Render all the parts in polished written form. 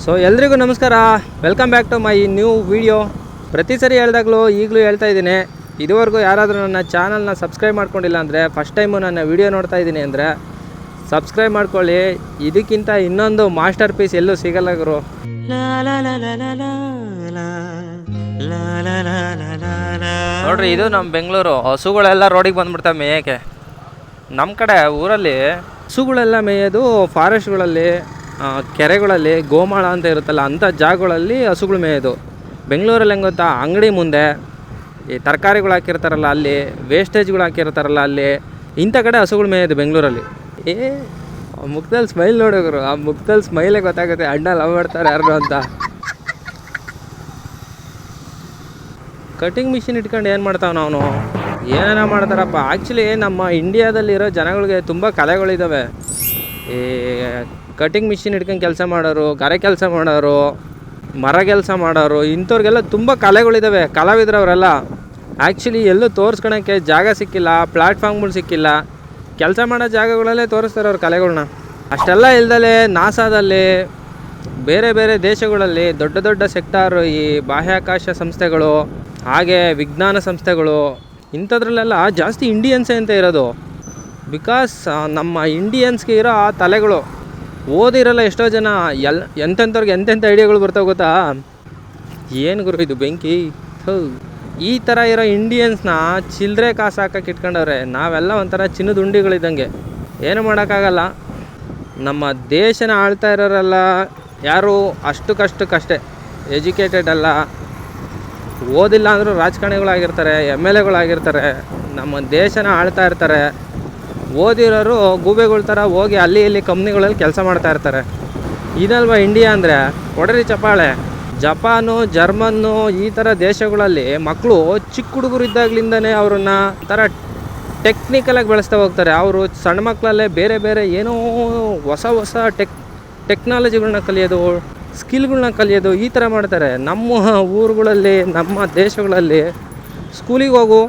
So ಎಲ್ರಿಗೂ ನಮಸ್ಕಾರ, welcome back to my new video. ಪ್ರತಿ ಸರಿ ಹೇಳ್ದಾಗಲೂ ಈಗಲೂ ಹೇಳ್ತಾ ಇದ್ದೀನಿ, ಇದುವರೆಗೂ ಯಾರಾದರೂ ನನ್ನ ಚಾನಲ್ನ ಸಬ್ಸ್ಕ್ರೈಬ್ ಮಾಡ್ಕೊಂಡಿಲ್ಲ ಅಂದರೆ, ಫಸ್ಟ್ ಟೈಮು ನನ್ನ ವಿಡಿಯೋ ನೋಡ್ತಾ ಇದ್ದೀನಿ ಅಂದರೆ ಸಬ್ಸ್ಕ್ರೈಬ್ ಮಾಡ್ಕೊಳ್ಳಿ. ಇದಕ್ಕಿಂತ ಇನ್ನೊಂದು ಮಾಸ್ಟರ್ ಪೀಸ್ ಎಲ್ಲೂ ಸಿಗಲ್ಲ ಗುರು. ನೋಡ್ರಿ, ಇದು ನಮ್ಮ ಬೆಂಗಳೂರು. ಹಸುಗಳೆಲ್ಲ ರೋಡಿಗೆ ಬಂದ್ಬಿಡ್ತವೆ ಮೇಯಕ್ಕೆ. ನಮ್ಮ ಕಡೆ ಊರಲ್ಲಿ ಹಸುಗಳೆಲ್ಲ ಮೇಯೋದು ಫಾರೆಸ್ಟ್ಗಳಲ್ಲಿ, ಕೆರೆಗಳಲ್ಲಿ, ಗೋಮಾಳ ಅಂತ ಇರುತ್ತಲ್ಲ ಅಂಥ ಜಾಗಗಳಲ್ಲಿ ಹಸುಗಳು ಮೇಯೋದು. ಬೆಂಗಳೂರಲ್ಲಿ ಹೆಂಗೆ ಗೊತ್ತಾ, ಅಂಗಡಿ ಮುಂದೆ ಈ ತರಕಾರಿಗಳು ಹಾಕಿರ್ತಾರಲ್ಲ ಅಲ್ಲಿ, ವೇಸ್ಟೇಜ್ಗಳು ಹಾಕಿರ್ತಾರಲ್ಲ ಅಲ್ಲಿ, ಇಂಥ ಕಡೆ ಹಸುಗಳು ಮೇಯೋದು ಬೆಂಗಳೂರಲ್ಲಿ. ಆ ಮುಖದಲ್ಲಿ ಸ್ಮೈಲ್ ನೋಡೋರು, ಆ ಮುಖದಲ್ಲಿ ಸ್ಮೈಲೇ ಗೊತ್ತಾಗುತ್ತೆ ಅಣ್ಣ ಲವ್ ಮಾಡ್ತಾರೆ ಯಾರು ಅಂತ. ಕಟಿಂಗ್ ಮಿಷಿನ್ ಇಟ್ಕೊಂಡು ಏನು ಮಾಡ್ತಾವೆ ನಾವು, ಏನೇನೋ ಮಾಡ್ತಾರಪ್ಪ. ಆ್ಯಕ್ಚುಲಿ ನಮ್ಮ ಇಂಡಿಯಾದಲ್ಲಿರೋ ಜನಗಳಿಗೆ ತುಂಬ ಕಲೆಗಳಿದ್ದಾವೆ. ಈ ಕಟಿಂಗ್ ಮಿಷಿನ್ ಇಟ್ಕೊಂಡು ಕೆಲಸ ಮಾಡೋರು, ಗಾರೆ ಕೆಲಸ ಮಾಡೋರು, ಮರ ಕೆಲಸ ಮಾಡೋರು, ಇಂಥವ್ರಿಗೆಲ್ಲ ತುಂಬ ಕಲೆಗಳಿದ್ದಾವೆ. ಕಲಾವಿದ್ರವರೆಲ್ಲ ಆ್ಯಕ್ಚುಲಿ ಎಲ್ಲೂ ತೋರಿಸ್ಕೊಳಕ್ಕೆ ಜಾಗ ಸಿಕ್ಕಿಲ್ಲ, ಪ್ಲ್ಯಾಟ್ಫಾರ್ಮ್ಗಳು ಸಿಕ್ಕಿಲ್ಲ. ಕೆಲಸ ಮಾಡೋ ಜಾಗಗಳಲ್ಲೇ ತೋರಿಸ್ತಾರೆ ಅವ್ರ ಕಲೆಗಳನ್ನ. ಅಷ್ಟೆಲ್ಲ ಇಲ್ದಲೇ ನಾಸಾದಲ್ಲಿ, ಬೇರೆ ಬೇರೆ ದೇಶಗಳಲ್ಲಿ ದೊಡ್ಡ ದೊಡ್ಡ ಸೆಕ್ಟಾರು, ಈ ಬಾಹ್ಯಾಕಾಶ ಸಂಸ್ಥೆಗಳು, ಹಾಗೆ ವಿಜ್ಞಾನ ಸಂಸ್ಥೆಗಳು, ಇಂಥದ್ರಲ್ಲೆಲ್ಲ ಜಾಸ್ತಿ ಇಂಡಿಯನ್ಸೇ ಅಂತ ಇರೋದು. ಬಿಕಾಸ್ ನಮ್ಮ ಇಂಡಿಯನ್ಸ್ಗೆ ಇರೋ ಆ ತಲೆಗಳು ಓದಿರಲ್ಲ ಎಷ್ಟೋ ಜನ. ಎಂತೆಂಥವ್ರಿಗೆ ಎಂತೆಂಥ ಐಡಿಯಾಗಳು ಬರ್ತಾವೆ ಗೊತ್ತಾ. ಏನು ಗುರು ಇದು ಬೆಂಕಿ. ಈ ಥರ ಇರೋ ಇಂಡಿಯನ್ಸ್ನ ಚಿಲ್ಲರೆ ಕಾಸು ಹಾಕಕ್ಕೆ ಇಟ್ಕೊಂಡವ್ರೆ. ನಾವೆಲ್ಲ ಒಂಥರ ಚಿನ್ನದ ಉಂಡಿಗಳಿದ್ದಂಗೆ, ಏನು ಮಾಡೋಕ್ಕಾಗಲ್ಲ. ನಮ್ಮ ದೇಶನ ಆಳ್ತಾ ಇರೋರೆಲ್ಲ ಯಾರು ಅಷ್ಟಕ್ಕಷ್ಟೇ ಎಜುಕೇಟೆಡ್ ಅಲ್ಲ, ಓದಿಲ್ಲ ಅಂದರೂ ರಾಜಕಾರಣಿಗಳಾಗಿರ್ತಾರೆ, MLA ಗಳಾಗಿರ್ತಾರೆ, ನಮ್ಮ ದೇಶನ ಆಳ್ತಾ ಇರ್ತಾರೆ. ಓದಿರೋರು ಗೂಬೆಗಳ ಥರ ಹೋಗಿ ಅಲ್ಲಿ ಇಲ್ಲಿ ಕಂಪ್ನಿಗಳಲ್ಲಿ ಕೆಲಸ ಮಾಡ್ತಾ ಇರ್ತಾರೆ. ಇದಲ್ವ ಇಂಡಿಯಾ ಅಂದರೆ. ಹೊಡರಿ ಚಪ್ಪಾಳೆ. ಜಪಾನು, ಜರ್ಮನ್ನು, ಈ ಥರ ದೇಶಗಳಲ್ಲಿ ಮಕ್ಕಳು ಚಿಕ್ಕ ಹುಡುಗರು ಇದ್ದಾಗಲಿಂದನೇ ಅವ್ರನ್ನ ಥರ ಟೆಕ್ನಿಕಲಾಗಿ ಬೆಳೆಸ್ತಾ ಹೋಗ್ತಾರೆ. ಅವರು ಸಣ್ಣ ಮಕ್ಕಳಲ್ಲೇ ಬೇರೆ ಬೇರೆ ಏನೋ ಹೊಸ ಹೊಸ ಟೆಕ್ನಾಲಜಿಗಳನ್ನ ಕಲಿಯೋದು, ಸ್ಕಿಲ್ಗಳನ್ನ ಕಲಿಯೋದು, ಈ ಥರ ಮಾಡ್ತಾರೆ. ನಮ್ಮ ಊರುಗಳಲ್ಲಿ, ನಮ್ಮ ದೇಶಗಳಲ್ಲಿ ಸ್ಕೂಲಿಗೆ ಹೋಗು,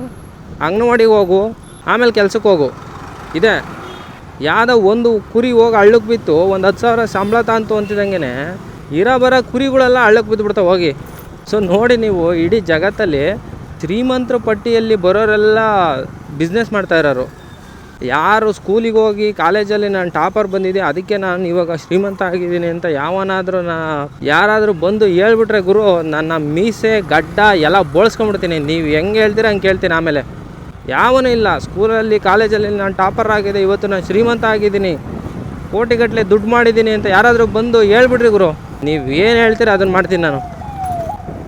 ಅಂಗನವಾಡಿಗೆ ಹೋಗು, ಆಮೇಲೆ ಕೆಲ್ಸಕ್ಕೆ ಹೋಗು ಇದೆ. ಯಾವುದೋ ಒಂದು ಕುರಿ ಹೋಗಿ ಹಳ್ಳಕ್ಕೆ ಬಿತ್ತು 10,000 ಸಂಬಳ ತಾಂತು ಅಂತಿದ್ದಂಗೆ ಇರೋ ಬರೋ ಕುರಿಗಳೆಲ್ಲ ಹಳ್ಳಕ್ಕೆ ಬಿದ್ದುಬಿಡ್ತಾವೆ ಹೋಗಿ. ಸೊ ನೋಡಿ ನೀವು, ಇಡೀ ಜಗತ್ತಲ್ಲಿ ಶ್ರೀಮಂತರ ಪಟ್ಟಿಯಲ್ಲಿ ಬರೋರೆಲ್ಲ ಬಿಸ್ನೆಸ್ ಮಾಡ್ತಾ ಇರೋರು. ಯಾರು ಸ್ಕೂಲಿಗೆ ಹೋಗಿ ಕಾಲೇಜಲ್ಲಿ ನಾನು ಟಾಪರ್ ಬಂದಿದ್ದೆ ಅದಕ್ಕೆ ನಾನು ಇವಾಗ ಶ್ರೀಮಂತ ಆಗಿದ್ದೀನಿ ಅಂತ ಯಾರಾದರೂ ಬಂದು ಹೇಳ್ಬಿಟ್ರೆ ಗುರು, ನನ್ನ ಮೀಸೆ ಗಡ್ಡ ಎಲ್ಲ ಬೋಳ್ಸ್ಕೊಂಡ್ಬಿಡ್ತೀನಿ. ನೀವು ಹೆಂಗೆ ಹೇಳ್ತೀರ ಹಂಗೆ ಕೇಳ್ತೀನಿ. ಆಮೇಲೆ ಯಾವನೂ ಇಲ್ಲ ಸ್ಕೂಲಲ್ಲಿ ಕಾಲೇಜಲ್ಲಿ ನಾನು ಟಾಪರ್ ಆಗಿದೆ, ಇವತ್ತು ನಾನು ಶ್ರೀಮಂತ ಆಗಿದ್ದೀನಿ, ಕೋಟಿಗಟ್ಟಲೆ ದುಡ್ಡು ಮಾಡಿದ್ದೀನಿ ಅಂತ ಯಾರಾದರೂ ಬಂದು ಹೇಳ್ಬಿಡ್ರಿ ಗುರು. ನೀವು ಏನು ಹೇಳ್ತೀರ ಅದನ್ನು ಮಾಡ್ತೀನಿ ನಾನು.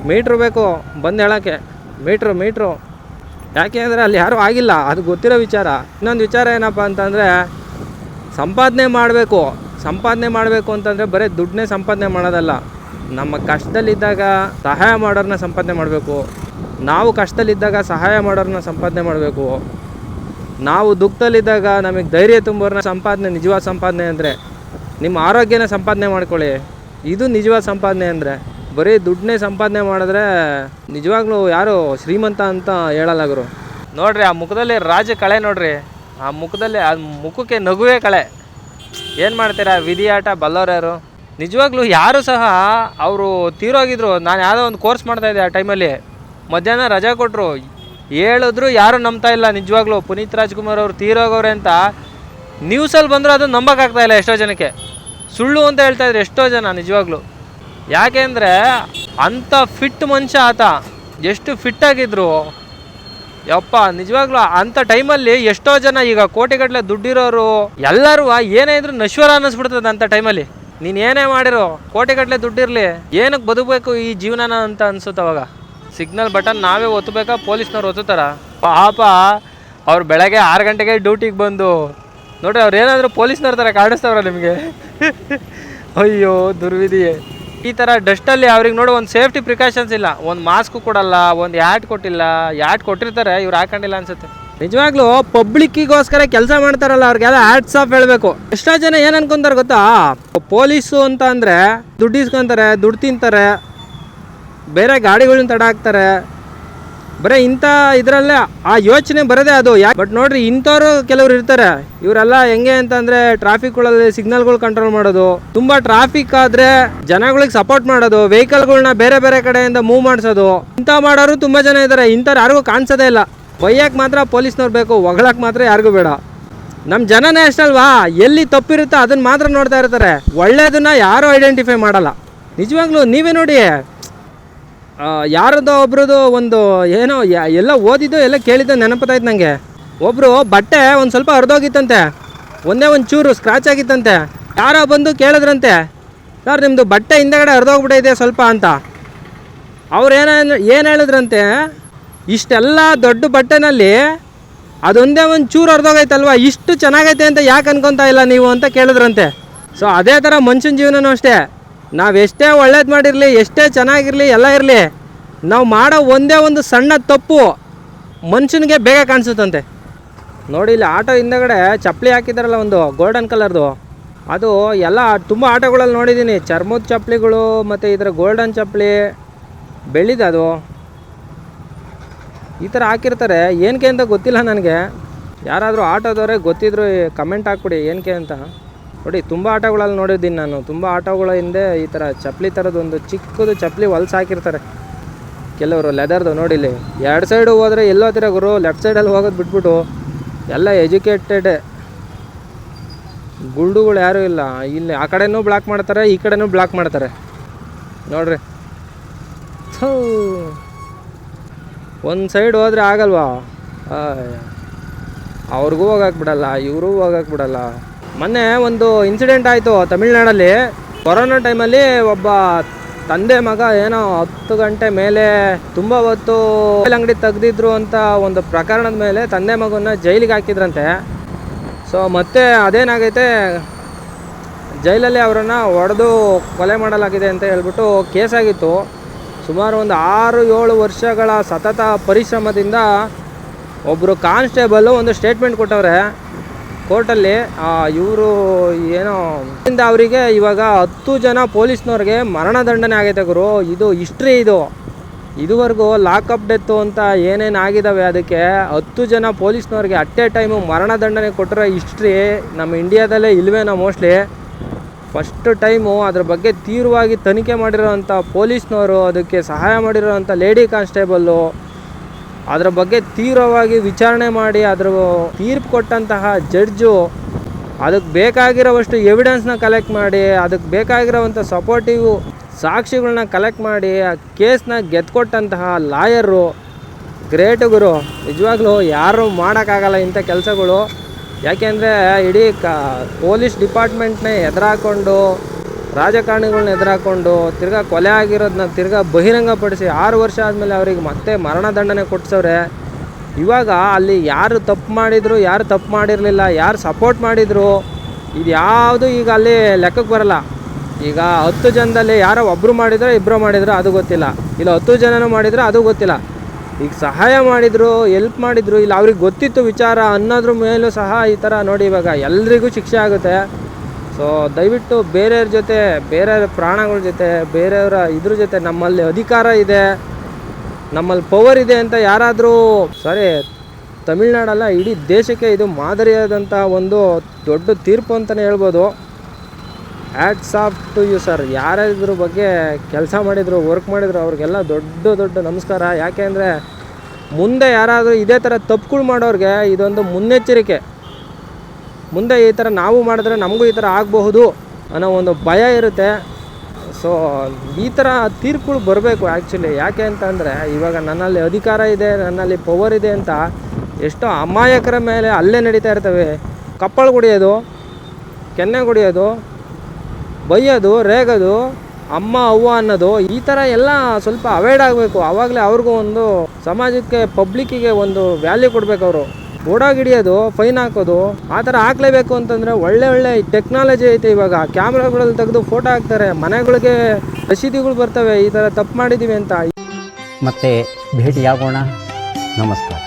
ಮೀಟ್ರು ಬೇಕು ಬಂದು ಹೇಳೋಕ್ಕೆ, ಮೀಟ್ರು ಯಾಕೆ ಅಂದರೆ ಅಲ್ಲಿ ಯಾರೂ ಆಗಿಲ್ಲ, ಅದು ಗೊತ್ತಿರೋ ವಿಚಾರ. ಇನ್ನೊಂದು ವಿಚಾರ ಏನಪ್ಪ ಅಂತಂದರೆ, ಸಂಪಾದನೆ ಮಾಡಬೇಕು ಅಂತಂದರೆ ಬರೀ ದುಡ್ಡನ್ನೇ ಸಂಪಾದನೆ ಮಾಡೋದಲ್ಲ. ನಮ್ಮ ಕಷ್ಟದಲ್ಲಿದ್ದಾಗ ಸಹಾಯ ಮಾಡೋರನ್ನ ಸಂಪಾದನೆ ಮಾಡಬೇಕು. ನಾವು ಕಷ್ಟದಲ್ಲಿದ್ದಾಗ ಸಹಾಯ ಮಾಡೋರನ್ನ ಸಂಪಾದನೆ ಮಾಡಬೇಕು. ನಾವು ದುಃಖದಲ್ಲಿದ್ದಾಗ ನಮಗೆ ಧೈರ್ಯ ತುಂಬೋರನ್ನ ಸಂಪಾದನೆ. ನಿಜವಾದ ಸಂಪಾದನೆ ಅಂದರೆ ನಿಮ್ಮ ಆರೋಗ್ಯನ ಸಂಪಾದನೆ ಮಾಡ್ಕೊಳ್ಳಿ. ಇದು ನಿಜವಾದ ಸಂಪಾದನೆ ಅಂದರೆ. ಬರೀ ದುಡ್ಡನ್ನೇ ಸಂಪಾದನೆ ಮಾಡಿದ್ರೆ ನಿಜವಾಗ್ಲೂ ಯಾರು ಶ್ರೀಮಂತ ಅಂತ ಹೇಳಲ್ಲ ಗುರು. ನೋಡ್ರಿ, ಆ ಮುಖದಲ್ಲಿ ರಾಜ ಕಳೆ ನೋಡ್ರಿ. ಆ ಮುಖದಲ್ಲಿ, ಆ ಮುಖಕ್ಕೆ ನಗುವೇ ಕಳೆ. ಏನು ಮಾಡ್ತೀರಾ, ವಿಧಿಯಾಟ ಬಲ್ಲೋರ್ಯಾರು. ನಿಜವಾಗ್ಲೂ ಯಾರು ಸಹ ಅವರು ತೀರೋಗಿದ್ರು. ನಾನು ಯಾವುದೋ ಒಂದು ಕೋರ್ಸ್ ಮಾಡ್ತಾಯಿದ್ದೆ, ಆ ಟೈಮಲ್ಲಿ ಮಧ್ಯಾಹ್ನ ರಜೆ ಕೊಟ್ಟರು, ಹೇಳಿದ್ರು ಯಾರೂ ನಂಬ್ತಾ ಇಲ್ಲ. ನಿಜವಾಗ್ಲೂ ಪುನೀತ್ ರಾಜ್ಕುಮಾರ್ ಅವರು ತೀರೋಗವ್ರೆ ಅಂತ ನ್ಯೂಸಲ್ಲಿ ಬಂದರೂ ಅದು ನಂಬೋಕ್ಕಾಗ್ತಾಯಿಲ್ಲ ಎಷ್ಟೋ ಜನಕ್ಕೆ. ಸುಳ್ಳು ಅಂತ ಹೇಳ್ತಾಯಿದ್ರು ಎಷ್ಟೋ ಜನ. ನಿಜವಾಗ್ಲೂ ಯಾಕೆ ಅಂದರೆ ಅಂಥ ಫಿಟ್ ಮನುಷ್ಯ ಆತ. ಎಷ್ಟು ಫಿಟ್ಟಾಗಿದ್ರು ಯಪ್ಪ. ನಿಜವಾಗ್ಲೂ ಅಂಥ ಟೈಮಲ್ಲಿ ಎಷ್ಟೋ ಜನ, ಈಗ ಕೋಟಿಗಟ್ಟಲೆ ದುಡ್ಡಿರೋರು ಎಲ್ಲರೂ ಏನೇ ಇದ್ರು ನಶ್ವರ ಅನ್ನಿಸ್ಬಿಡ್ತದೆ ಅಂಥ ಟೈಮಲ್ಲಿ. ನೀನು ಏನೇ ಮಾಡಿರೋ, ಕೋಟಿಗಟ್ಟಲೆ ದುಡ್ಡಿರಲಿ, ಏನಕ್ಕೆ ಬದುಕಬೇಕು ಈ ಜೀವನನ ಅಂತ ಅನಿಸುತ್ತೆ ಅವಾಗ. ಸಿಗ್ನಲ್ ಬಟನ್ ನಾವೇ ಒತ್ತಬೇಕಾ, ಪೊಲೀಸ್ನವ್ರು ಒತ್ತುತ್ತಾರ ಪಾಪ. ಅವ್ರು ಬೆಳಗ್ಗೆ 6 ಗಂಟೆಗೆ ಡ್ಯೂಟಿಗೆ ಬಂದು ನೋಡ್ರಿ, ಅವ್ರು ಏನಾದರೂ ಪೊಲೀಸ್ನವ್ರ ಥರ ಕಾಣಿಸ್ತಾವ್ರ ನಿಮಗೆ. ಅಯ್ಯೋ ದುರ್ವಿಧಿಯೇ. ಈ ಥರ ಡಸ್ಟಲ್ಲಿ ಅವ್ರಿಗೆ ನೋಡಿ ಒಂದು ಸೇಫ್ಟಿ ಪ್ರಿಕಾಷನ್ಸ್ ಇಲ್ಲ, ಒಂದು ಮಾಸ್ಕು ಕೊಡಲ್ಲ, ಒಂದು ಯಾಟ್ ಕೊಟ್ಟಿಲ್ಲ. ಯಾಟ್ ಕೊಟ್ಟಿರ್ತಾರೆ, ಇವ್ರು ಹಾಕೊಂಡಿಲ್ಲ ಅನ್ಸುತ್ತೆ. ನಿಜವಾಗ್ಲೂ ಪಬ್ಲಿಕ್ಕಿಗೋಸ್ಕರ ಕೆಲಸ ಮಾಡ್ತಾರಲ್ಲ ಅವ್ರಿಗೆಲ್ಲ ಹ್ಯಾಟ್ಸ್ ಆಫ್ ಹೇಳಬೇಕು. ಎಷ್ಟೋ ಜನ ಏನು ಅನ್ಕೊಂತಾರೆ ಗೊತ್ತಾ, ಪೊಲೀಸು ಅಂತ ಅಂದರೆ ದುಡ್ಡು ಇಸ್ಕೊತಾರೆ, ದುಡ್ಡು ತಿಂತಾರೆ, ಬೇರೆ ಗಾಡಿಗಳನ್ನ ತಡ ಹಾಕ್ತಾರೆ, ಬರೀ ಇಂಥ ಇದರಲ್ಲೇ ಆ ಯೋಚನೆ ಬರೋದೇ ಅದು. ಬಟ್ ನೋಡ್ರಿ, ಇಂಥವ್ರು ಕೆಲವ್ರು ಇರ್ತಾರೆ. ಇವರೆಲ್ಲ ಹೆಂಗೆ ಅಂತಂದರೆ ಟ್ರಾಫಿಕ್ಗಳಲ್ಲಿ ಸಿಗ್ನಲ್ಗಳು ಕಂಟ್ರೋಲ್ ಮಾಡೋದು, ತುಂಬ ಟ್ರಾಫಿಕ್ ಆದರೆ ಜನಗಳಿಗೆ ಸಪೋರ್ಟ್ ಮಾಡೋದು, ವೆಹಿಕಲ್ಗಳನ್ನ ಬೇರೆ ಬೇರೆ ಕಡೆಯಿಂದ ಮೂವ್ ಮಾಡಿಸೋದು, ಇಂಥ ಮಾಡೋರು ತುಂಬ ಜನ ಇದ್ದಾರೆ. ಇಂಥವ್ರು ಯಾರಿಗೂ ಕಾಣಿಸೋದೇ ಇಲ್ಲ. ಬೈಯಕ್ಕೆ ಮಾತ್ರ ಪೊಲೀಸ್ನವ್ರು ಬೇಕು, ಹೊಗಳಕ್ಕೆ ಮಾತ್ರ ಯಾರಿಗೂ ಬೇಡ. ನಮ್ಮ ಜನನೇ ಅಷ್ಟಲ್ವಾ, ಎಲ್ಲಿ ತಪ್ಪಿರುತ್ತೋ ಅದನ್ನು ಮಾತ್ರ ನೋಡ್ತಾ ಇರ್ತಾರೆ. ಒಳ್ಳೆಯದನ್ನ ಯಾರೂ ಐಡೆಂಟಿಫೈ ಮಾಡಲ್ಲ. ನಿಜವಾಗ್ಲೂ ನೀವೇ ನೋಡಿ, ಯಾರದೋ ಒಬ್ರದ್ದು ಒಂದು ಏನೋ ಎಲ್ಲ ಓದಿದ್ದು ಎಲ್ಲ ಕೇಳಿದ್ದು ನೆನಪತ್ತಾಯ್ತು ನನಗೆ. ಒಬ್ಬರು ಬಟ್ಟೆ ಒಂದು ಸ್ವಲ್ಪ ಹರಿದೋಗಿತ್ತಂತೆ, ಒಂದೇ ಒಂದು ಚೂರು ಸ್ಕ್ರಾಚ್ ಆಗಿತ್ತಂತೆ. ಯಾರೋ ಬಂದು ಕೇಳಿದ್ರಂತೆ, ಸರ್ ನಿಮ್ಮದು ಬಟ್ಟೆ ಹಿಂದೆಗಡೆ ಹರಿದೋಗ್ಬಿಟ್ಟಿದೆ ಸ್ವಲ್ಪ ಅಂತ. ಅವ್ರು ಏನು ಹೇಳಿದ್ರಂತೆ, ಇಷ್ಟೆಲ್ಲ ದೊಡ್ಡ ಬಟ್ಟೆನಲ್ಲಿ ಅದೊಂದೇ ಒಂದು ಚೂರು ಹರಿದೋಗೈತಲ್ವ, ಇಷ್ಟು ಚೆನ್ನಾಗೈತೆ ಅಂತ ಯಾಕೆ ಅನ್ಕೊತಾ ಇಲ್ಲ ನೀವು ಅಂತ ಕೇಳಿದ್ರಂತೆ. ಸೊ ಅದೇ ಥರ ಮನುಷ್ಯನ ಜೀವನನೂ ಅಷ್ಟೇ. ನಾವು ಎಷ್ಟೇ ಒಳ್ಳೇದು ಮಾಡಿರಲಿ, ಎಷ್ಟೇ ಚೆನ್ನಾಗಿರಲಿ, ಎಲ್ಲ ಇರಲಿ, ನಾವು ಮಾಡೋ ಒಂದೇ ಒಂದು ಸಣ್ಣ ತಪ್ಪು ಮನುಷ್ಯನಿಗೆ ಬೇಗ ಕಾಣಿಸುತ್ತಂತೆ. ನೋಡಿ, ಇಲ್ಲಿ ಆಟೋ ಹಿಂದಗಡೆ ಚಪ್ಪಲಿ ಹಾಕಿದಾರಲ್ಲ ಒಂದು ಗೋಲ್ಡನ್ ಕಲರ್ದು, ಅದು ಎಲ್ಲ ತುಂಬ ಆಟೋಗಳಲ್ಲಿ ನೋಡಿದ್ದೀನಿ. ಚರ್ಮದ ಚಪ್ಪಲಿಗಳು ಮತ್ತು ಈ ಥರ ಗೋಲ್ಡನ್ ಚಪ್ಪಲಿ, ಬೆಳ್ಳಿದು ಅದು ಈ ಥರ ಹಾಕಿರ್ತಾರೆ. ಏನಕ್ಕೆ ಅಂತ ಗೊತ್ತಿಲ್ಲ ನನಗೆ. ಯಾರಾದರೂ ಆಟೋದವರೇ ಗೊತ್ತಿದ್ರು ಕಮೆಂಟ್ ಹಾಕ್ಬಿಡಿ ಏನಕ್ಕೆ ಅಂತ. ನೋಡಿ, ತುಂಬ ಆಟೋಗಳಲ್ಲಿ ನೋಡಿದ್ದೀನಿ ನಾನು. ತುಂಬ ಆಟೋಗಳ ಹಿಂದೆ ಈ ಥರ ಚಪ್ಪಲಿ ಥರದ್ದು ಒಂದು ಚಿಕ್ಕದು ಚಪ್ಪಲಿ ಹೊಲ್ಸ್ ಹಾಕಿರ್ತಾರೆ ಕೆಲವರು, ಲೆದರ್ದು. ನೋಡಿ, ಇಲ್ಲಿ ಎರಡು ಸೈಡು ಹೋದರೆ ಎಲ್ಲೋ ಹತ್ತಿರ ಗುರು, ಲೆಫ್ಟ್ ಸೈಡಲ್ಲಿ ಹೋಗೋದು ಬಿಟ್ಬಿಟ್ಟು ಎಲ್ಲ ಎಜುಕೇಟೆಡ್ ಗುಲ್ಡುಗಳು ಯಾರೂ ಇಲ್ಲ. ಇಲ್ಲಿ ಆ ಕಡೆನೂ ಬ್ಲಾಕ್ ಮಾಡ್ತಾರೆ, ಈ ಕಡೆನೂ ಬ್ಲಾಕ್ ಮಾಡ್ತಾರೆ. ನೋಡ್ರಿ, ಒಂದು ಸೈಡ್ ಹೋದರೆ ಆಗಲ್ವಾ, ಅವ್ರಿಗೂ ಹೋಗಕ್ಕೆ ಬಿಡಲ್ಲ, ಇವರು ಹೋಗಕ್ಕೆ ಬಿಡಲ್ಲ. ಮೊನ್ನೆ ಒಂದು ಇನ್ಸಿಡೆಂಟ್ ಆಯಿತು ತಮಿಳ್ನಾಡಲ್ಲಿ. ಕೊರೋನಾ ಟೈಮಲ್ಲಿ ಒಬ್ಬ ತಂದೆ ಮಗ ಏನೋ 10 ಗಂಟೆ ಮೇಲೆ ತುಂಬ ಹೊತ್ತು ಅಂಗಡಿ ತೆಗ್ದಿದ್ರು ಅಂತ ಒಂದು ಪ್ರಕರಣದ ಮೇಲೆ ತಂದೆ ಮಗನ ಜೈಲಿಗೆ ಹಾಕಿದ್ರಂತೆ. ಸೊ ಮತ್ತೆ ಅದೇನಾಗೈತೆ, ಜೈಲಲ್ಲಿ ಅವರನ್ನು ಹೊಡೆದು ಕೊಲೆ ಮಾಡಲಾಗಿದೆ ಅಂತ ಹೇಳ್ಬಿಟ್ಟು ಕೇಸಾಗಿತ್ತು. ಸುಮಾರು ಒಂದು 6-7 ವರ್ಷಗಳ ಸತತ ಪರಿಶ್ರಮದಿಂದ ಒಬ್ಬರು ಕಾನ್ಸ್ಟೇಬಲ್ಲು ಒಂದು ಸ್ಟೇಟ್ಮೆಂಟ್ ಕೊಟ್ಟವ್ರೆ ಕೋರ್ಟಲ್ಲಿ. ಇವರು ಏನೋ ಅವರಿಗೆ ಇವಾಗ 10 ಜನ ಪೊಲೀಸ್ನವ್ರಿಗೆ ಮರಣದಂಡನೆ ಆಗೈತೆ ಗುರು. ಇದು ಹಿಸ್ಟ್ರಿ. ಇದುವರೆಗೂ ಲಾಕಪ್ ಡೆತ್ತು ಅಂತ ಏನೇನು ಆಗಿದ್ದಾವೆ ಅದಕ್ಕೆ 10 ಜನ ಪೊಲೀಸ್ನವ್ರಿಗೆ ಅಟ್ ಎ ಟೈಮು ಮರಣದಂಡನೆ ಕೊಟ್ಟಿರೋ ಹಿಸ್ಟ್ರಿ ನಮ್ಮ ಇಂಡಿಯಾದಲ್ಲೇ ಇಲ್ವೇನೋ ಮೋಸ್ಟ್ಲಿ. ಫಸ್ಟ್ ಟೈಮು ಅದ್ರ ಬಗ್ಗೆ ತೀವ್ರವಾಗಿ ತನಿಖೆ ಮಾಡಿರೋವಂಥ ಪೊಲೀಸ್ನವರು, ಅದಕ್ಕೆ ಸಹಾಯ ಮಾಡಿರೋವಂಥ ಲೇಡಿ ಕಾನ್ಸ್ಟೇಬಲ್ಲು, ಅದರ ಬಗ್ಗೆ ತೀವ್ರವಾಗಿ ವಿಚಾರಣೆ ಮಾಡಿ ಅದ್ರ ತೀರ್ಪು ಕೊಟ್ಟಂತಹ ಜಡ್ಜು, ಅದಕ್ಕೆ ಬೇಕಾಗಿರೋವಷ್ಟು ಎವಿಡೆನ್ಸ್ನ ಕಲೆಕ್ಟ್ ಮಾಡಿ, ಅದಕ್ಕೆ ಬೇಕಾಗಿರೋವಂಥ ಸಪೋರ್ಟಿವ್ ಸಾಕ್ಷಿಗಳನ್ನ ಕಲೆಕ್ಟ್ ಮಾಡಿ ಆ ಕೇಸ್ನ ಗೆದ್ಕೊಟ್ಟಂತಹ ಲಾಯರು ಗ್ರೇಟ್ ಗುರು. ನಿಜವಾಗ್ಲೂ ಯಾರೂ ಮಾಡೋಕ್ಕಾಗಲ್ಲ ಇಂಥ ಕೆಲಸಗಳು. ಯಾಕೆಂದರೆ ಇಡೀ ಪೊಲೀಸ್ ಡಿಪಾರ್ಟ್ಮೆಂಟ್ನೇ ಎದುರಾಕೊಂಡು, ರಾಜಕಾರಣಿಗಳನ್ನ ಎದುರಾಕೊಂಡು, ತಿರ್ಗಾ ಕೊಲೆ ಆಗಿರೋದನ್ನ ತಿರ್ಗಾ ಬಹಿರಂಗಪಡಿಸಿ 6 ವರ್ಷ ಆದಮೇಲೆ ಅವ್ರಿಗೆ ಮತ್ತೆ ಮರಣದಂಡನೆ ಕೊಡ್ಸವ್ರೆ. ಇವಾಗ ಅಲ್ಲಿ ಯಾರು ತಪ್ಪು ಮಾಡಿದ್ರು, ಯಾರು ತಪ್ಪು ಮಾಡಿರಲಿಲ್ಲ, ಯಾರು ಸಪೋರ್ಟ್ ಮಾಡಿದರು, ಇದು ಯಾವುದು ಈಗ ಅಲ್ಲಿ ಲೆಕ್ಕಕ್ಕೆ ಬರಲ್ಲ. ಈಗ 10 ಜನದಲ್ಲಿ ಯಾರೋ ಒಬ್ಬರು ಮಾಡಿದ್ರೆ, ಇಬ್ಬರು ಮಾಡಿದ್ರು ಅದು ಗೊತ್ತಿಲ್ಲ, ಇಲ್ಲ 10 ಜನನೂ ಮಾಡಿದ್ರೆ ಅದು ಗೊತ್ತಿಲ್ಲ. ಈಗ ಸಹಾಯ ಮಾಡಿದರು, ಎಲ್ಪ್ ಮಾಡಿದರು, ಇಲ್ಲ ಅವ್ರಿಗೆ ಗೊತ್ತಿತ್ತು ವಿಚಾರ ಅನ್ನೋದ್ರ ಮೇಲೂ ಸಹ ಈ ಥರ ನೋಡಿ ಇವಾಗ ಎಲ್ರಿಗೂ ಶಿಕ್ಷೆ ಆಗುತ್ತೆ. ಸೊ ದಯವಿಟ್ಟು ಬೇರೆಯವ್ರ ಜೊತೆ, ಬೇರೆಯವ್ರ ಪ್ರಾಣಗಳ ಜೊತೆ, ಬೇರೆಯವರ ಇದ್ರ ಜೊತೆ ನಮ್ಮಲ್ಲಿ ಅಧಿಕಾರ ಇದೆ, ನಮ್ಮಲ್ಲಿ ಪವರ್ ಇದೆ ಅಂತ ಯಾರಾದರೂ, ಸಾರಿ ತಮಿಳ್ನಾಡಲ್ಲ ಇಡೀ ದೇಶಕ್ಕೆ ಇದು ಮಾದರಿಯಾದಂಥ ಒಂದು ದೊಡ್ಡ ತೀರ್ಪು ಅಂತಲೇ ಹೇಳ್ಬೋದು. Hats off to you sir. ಯಾರ್ಯಾರ ಬಗ್ಗೆ ಕೆಲಸ ಮಾಡಿದರು, ವರ್ಕ್ ಮಾಡಿದರು ಅವ್ರಿಗೆಲ್ಲ ದೊಡ್ಡ ದೊಡ್ಡ ನಮಸ್ಕಾರ. ಯಾಕೆ ಅಂದರೆ ಮುಂದೆ ಯಾರಾದರೂ ಇದೇ ಥರ ತಪ್ಪುಗಳು ಮಾಡೋರಿಗೆ ಇದೊಂದು ಮುನ್ನೆಚ್ಚರಿಕೆ. ಮುಂದೆ ಈ ಥರ ನಾವು ಮಾಡಿದ್ರೆ ನಮಗೂ ಈ ಥರ ಆಗಬಹುದು ಅನ್ನೋ ಒಂದು ಭಯ ಇರುತ್ತೆ. ಸೊ ಈ ಥರ ತೀರ್ಪುಗಳು ಬರಬೇಕು ಆ್ಯಕ್ಚುಲಿ. ಯಾಕೆ ಅಂತಂದರೆ ಇವಾಗ ನನ್ನಲ್ಲಿ ಅಧಿಕಾರ ಇದೆ, ನನ್ನಲ್ಲಿ ಪವರ್ ಇದೆ ಅಂತ ಎಷ್ಟೋ ಅಮಾಯಕರ ಮೇಲೆ ಅಲ್ಲೇ ನಡೀತಾ ಇರ್ತವೆ. ಕಪ್ಪಳು ಕುಡಿಯೋದು, ಕೆನ್ನೆ ಕುಡಿಯೋದು, ಬೈಯೋದು, ರೇಗೋದು, ಅಮ್ಮ ಅವ್ವ ಅನ್ನೋದು, ಈ ಥರ ಎಲ್ಲ ಸ್ವಲ್ಪ ಅವಾಯ್ಡ್ ಆಗಬೇಕು. ಆವಾಗಲೇ ಅವ್ರಿಗೂ ಒಂದು ಸಮಾಜಕ್ಕೆ, ಪಬ್ಲಿಕ್ಕಿಗೆ ಒಂದು ವ್ಯಾಲ್ಯೂ ಕೊಡಬೇಕು. ಅವರು ಓಡಾಗಿಡಿಯೋದು, ಫೈನ್ ಹಾಕೋದು ಆ ಥರ ಹಾಕ್ಲೇಬೇಕು. ಅಂತಂದರೆ ಒಳ್ಳೆ ಟೆಕ್ನಾಲಜಿ ಐತೆ. ಇವಾಗ ಕ್ಯಾಮ್ರಾಗಳಲ್ಲಿ ತೆಗೆದು ಫೋಟೋ ಹಾಕ್ತಾರೆ, ಮನೆಗಳಿಗೆ ರಸೀದಿಗಳು ಬರ್ತವೆ ಈ ಥರ ತಪ್ಪು ಮಾಡಿದ್ದೀವಿ ಅಂತ. ಮತ್ತೆ ಭೇಟಿಯಾಗೋಣ. ನಮಸ್ಕಾರ.